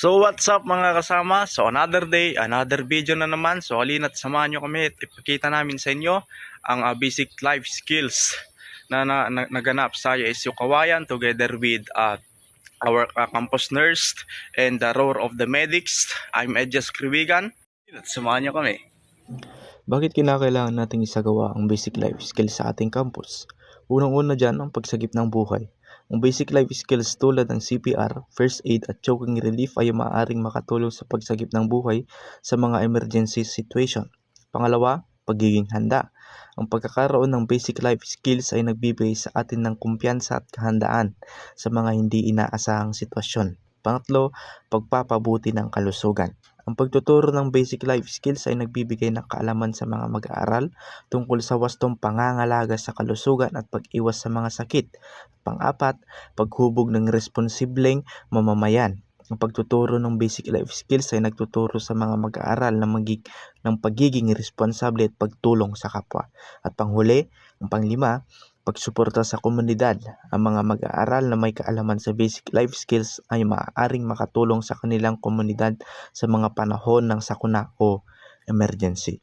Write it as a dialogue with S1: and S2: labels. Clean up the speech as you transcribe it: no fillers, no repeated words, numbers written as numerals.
S1: So what's up mga kasama? So another day, another video na naman. So halina't samahan nyo kami at ipakita namin sa inyo ang basic life skills na naganap sa ISU Kawayan together with our campus nurse and the roar of the medics. I'm Edjas Kriwigan. At samahan nyo kami.
S2: Bakit kinakailangan nating isagawa ang basic life skills sa ating campus? Unang-una dyan ang pagsagip ng buhay. Ang basic life skills tulad ng CPR, first aid at choking relief ay maaaring makatulong sa pagsagip ng buhay sa mga emergency situation. Pangalawa, pagiging handa. Ang pagkakaroon ng basic life skills ay nagbibigay sa atin ng kumpiyansa at kahandaan sa mga hindi inaasahang sitwasyon. Pangatlo, pagpapabuti ng kalusugan. Ang pagtuturo ng basic life skills ay nagbibigay ng kaalaman sa mga mag-aaral tungkol sa wastong pangangalaga sa kalusugan at pag-iwas sa mga sakit. Pang-apat, paghubog ng responsibleng mamamayan. Ang pagtuturo ng basic life skills ay nagtuturo sa mga mag-aaral ng pagiging responsable at pagtulong sa kapwa. At panghuli, ang panglima, pagsuporta sa komunidad. Ang mga mag-aaral na may kaalaman sa basic life skills ay maaaring makatulong sa kanilang komunidad sa mga panahon ng sakuna o emergency.